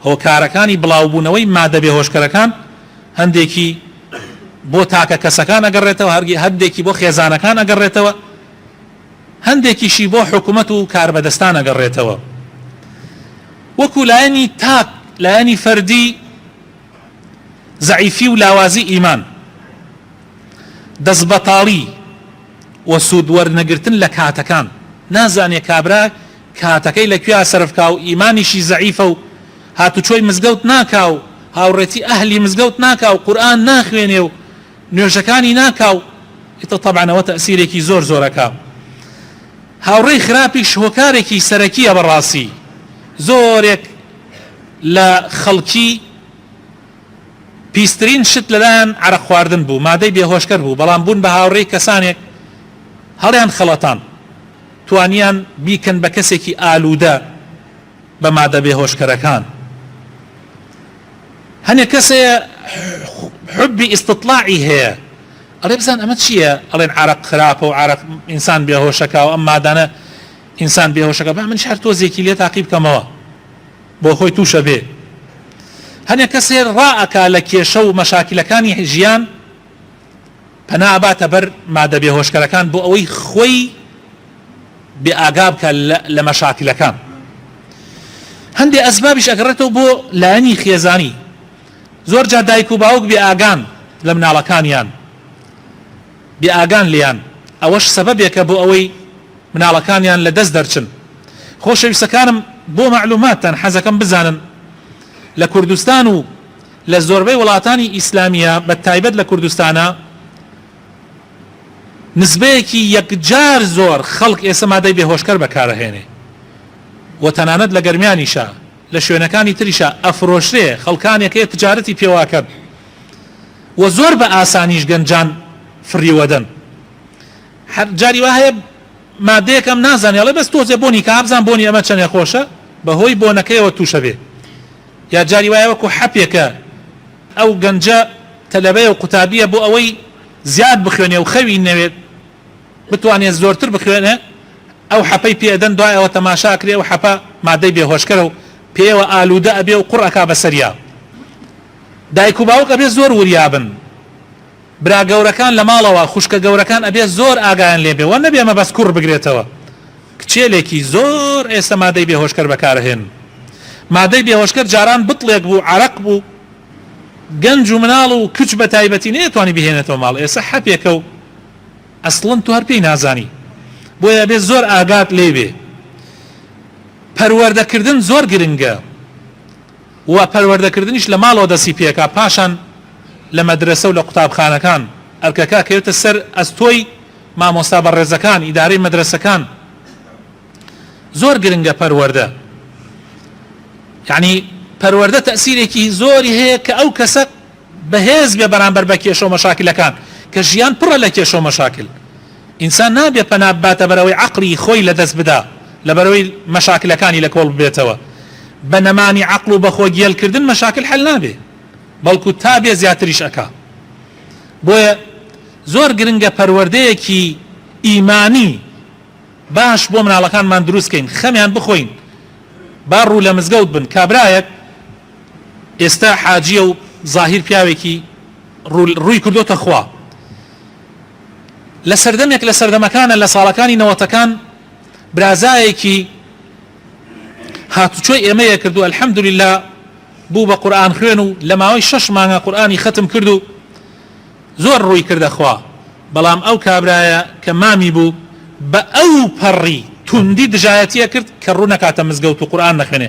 ئەو کارەکانی بڵاوبوونەوەی مادە بێهۆشکەرەکان هەندێکی بۆ تاکە کەسەکان ئەگەڕێتەوە، هەندێکی بۆ خێزانەکان ئەگەڕێتەوە، هەندێکیشی بۆ حکوومەت و کاربەدەستان ئەگەڕێتەوە. وەکو لایەنی تاک، لایەنی فەردی زەعیفی و لاوازی ئیمان، دەستبەتاڵی و سوودوەرنەگرتن لە کاتەکان، نازانێ کابرا کاتەکەی لەکوێ سەرفکا و ئیمانیشی زەعیفە و هاتوچۆی مزگەوت ناکا و هاوڕێتی ئەهلی مزگەوت ناکا و قورئان ناخوێنێ و نوێژەکانی ناکا و ئیتر طەبعەن ئەوە تەئسیرێکی زۆر زۆرەکە. هاوڕێی خراپیش هۆکارێکی سەرەکیە بەڕاستی، زۆرێک لە خەڵکی پیسترین شت لەلایەن عەرەق خواردن بوو، مادەی بێهۆشکەر بوو، بەڵام بوون بە هاوڕێی کەسانێک هەڵیان خەڵەتان توانیان بیکەن بە کەسێکی ئالوودە بە مادە بێهۆشکەرەکان. هەنێک کەسەیە حبی ئیستطلاعی هەیە، ئەڵێ بزان ئەمە چییە؟ ئەڵێن عەرەق خراپە و عەرەق ئینسان بێهۆشەکە و ئەم مادانە ئینسان بێهۆشەکە، با منش هەر تۆزێکی لێ تاقی بکەمەوە بۆ خۆی تووشە بێ. هەنێک کەسێ ڕائەکا لە کێشە و مەشاکلەکانی ژیان پەنا ئەباتە بەر مادە بێهۆشکەرەکان بۆ ئەوەی خۆی بێ ئاگا بکە لە مەشاکلەکان. هەندێک ئەسبابیش ئەگەڕێتەوە بۆ لایەنی خێزانی، زۆر جار دایک و باوک بێ ئاگان لە مناڵەکانیان، بێ ئاگان لیان، ئەوەش سەبەبێکە بۆ ئەوەی مناڵەکانیان لە دەست دەرچن. خۆشەویستەکانم بۆ معلوماتتان حەزەکەم بزانن لە کوردستان و لە زۆربەی وڵاتانی ئیسلامیە بە تایبەت لە کوردستانە نسبەیەکی یەکجار زۆر خەڵک ئێستا مادەی بێهۆشکەر بەکارەهێنێ و تەنانەت لە گەرمیانیشە لە شوێنەکانی تریشە ئەفرۆشرێ، خەڵکانێکەیە تجارەتی پێواکەن و زۆر بە ئاسانیش گەنجان فریوەدەن. هەر جاری وا هەیە مادەیەکەم نازانێ، ئەڵێ بەس تۆزێ بۆنی کە بزان بۆنی ئەمە چەندێ خۆشە بەهۆی بۆنەکەیەوە تووشە بێ. یا جاری وایە وەکو حەپێکە ئەو گەنجە تەلەبەیە و قوتابیە بۆ ئەوەی زیاد بخوێنێ و خەوی نەوێت بتوانێت زۆرتر بخوێنێ، ئەو حەپەی پێدەن دوای ئەوە تەماشاکرێ و حەپە مادەی بێهۆشکەرە و پێوە ئالوودە ئەبێ و قوڕەکا بەسەریا. دایک و باوک ئەبێ زۆر وریابن، برا گەورەکان لە ماڵەوە خوشکە گەورەکان ئەبێ زۆر ئاگایان لێبێ و نەبێ ئەمە بەس کوڕ بگرێتەوە. کچێلێکی زۆر ئێستا مادەی بێهۆشکەر بەکارهێن. مادەی بێهۆشکەر جاران بتڵێک بوو، عەرەق بوو، گەنج و مناڵ و کچ بە تایبەتی نەیەتوانی بهێنێتەوە ماڵ، ئێستا حەپێکە و ئەسڵەن تو هەر پێی نازانی، بۆیە بێ زۆر ئاگات لێبێ. پەروەردەکردن زۆر گرنگە و پەروەردەکردنیش لە ماڵەوە دەسی پێکا، پاشان لە مەدرسە و لە قوتابخانەکان ئەرکەکە کەوێتە سەر ئەستۆی مامۆستا بەڕێزەکان، ئیدارەی مەدرسەکان. زۆر گرنگە پەروەردە، یعنی پەروەردە تەئسیرێکی زۆری هەیە کە ئەو کەسە بەهێز بێ بەرامبەر بە کێشە و مەشاکلەکان کە ژیان پڕە لە کێشە و مەشاکل. ئینسان نابێ پەنا باتە بەرەوەی عەقڵی خۆی لەدەست بدا، لەبەرەوەی مەشاکلەکانی لە کۆڵ ببێتەوە. بە نەمانی عەقڵ و بەخۆ گێلکردن مەشاکل حەل نابێ، بەڵکو تا بێ زیاتریش ئەکا. بۆیە زۆر گرنگە پەروەردەیەکی ئیمانی باش بۆ مناڵەکانمان دروستکەین، خەمیان بخۆین، با ڕوو لە مزگەوت بن. کابرایەک ئێستا حاجیە و زاهیر پیاوێکی ڕووی کردۆتە خوا، لە سەردەمێک لە سەردەمەکانە لە ساڵەکانی نەوەتەکان برازایەکی هاتوچۆی ئێمەیە کردو، ئەلحەمدولیلا بوو بە قورئان خوێن و لە ماوەی 6 مانگە قورئانی ختم کرد و زۆر ڕووی کردە خوا. بەڵام ئەو کابرایە کە مامی بوو بە ئەو پەڕی توندی دژایەتیە کرد کە ڕوو نەکاتە مزگەوت و قورئان نەخوێنێ،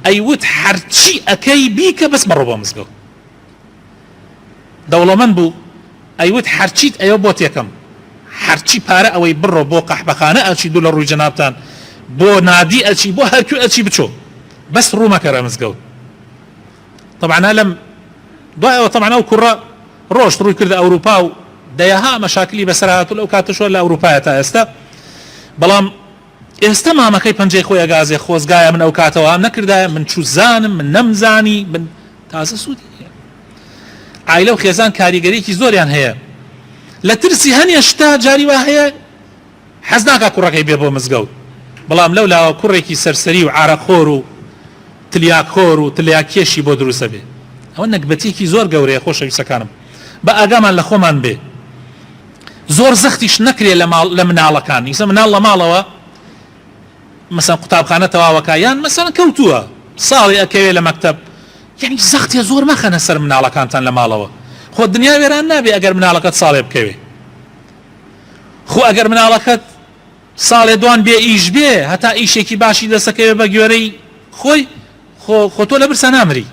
ئەیوت هەرچی ئەکەی بیکە بەس مەڕۆ بۆ مزگەوت. دەوڵەمەند بوو، ئەیوت هەرچیت ئەوە بۆ تێکەم، هەرچی پارە ئەوەی بڕۆ بۆ قەحبەخانە ئەچی دوو لە ڕووی جەنابتان، بۆ نادی ئەچی، بۆ هەرکوێ ئەچی بچۆ، بەس ڕوو مەکەرە مزگەوت. طبعا لەم دوایەوە طبعا ئەو کوڕە ڕۆشت ڕووی کردە ئەوروپا و دەیەها مەشاکلی بەسەر هاتوو لەو کاتەشۆ لە ئەوروپایە تا ئێستا. بەڵام ئێستا مامەکەی پەنجەی خۆی ئەگازێ، خۆزگایە من ئەو کاتەوە ئەم نەکردایە، من چوو زانم، من نەمزانی، من تازە سوودی عایلە و خێزان کاریگەریەکی زۆریان هەیە. لە ترسی هەنێ شتا جاری وا هەیە حەز ناکات کوڕەکەی بێ بۆ مزگەوت، بەڵام لەولاوە کوڕێکی سەرسەری و عارەقخۆر و تلیاکۆر و تلیاکێشی بۆ دروستە بێ ئەوە نەکبەتێکی زۆر گەورەیە خۆشەویستەکانم بە ئاگامان لە خۆمان بێ زۆر زەختیش نەکرێ لە مناڵەکان ئیسە مناڵ لە ماڵەوە مەسەن قوتابخانە تەواوەکە یان مەسەن کەوتووە ساڵی ئەکەوێ لە مەکتەب یعنی زەختیە زۆر مەخەنە سەر مناڵەکانتان لە ماڵەوە خۆ دنیا وێران نابێ ئەگەر مناڵەکەت ساڵێ بکەوێ خۆ ئەگەر مناڵەکەت ساڵێ دوان بێ ئیش بێ هەتا ئیشێکی باشی دەسەکەوێ بە گوێرەی خۆی خۆ تۆ لە برسە نامری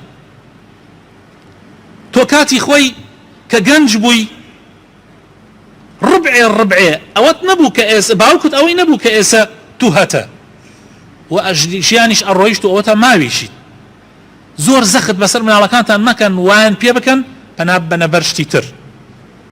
تۆ کاتی خۆی کە گەنج بووی ڕبعێ ئەوەت نەبوو کە ئێستا باوکت ئەوەی نەبوو کە ئێستا تو هەتە و ژیانیش ئەڕۆیشت و ئەوەتە ماویشی زۆر زەخت بەسەر مناڵەکانتان مەکەن وایان پێ بکەن پەنا بەنەبەر شتی تر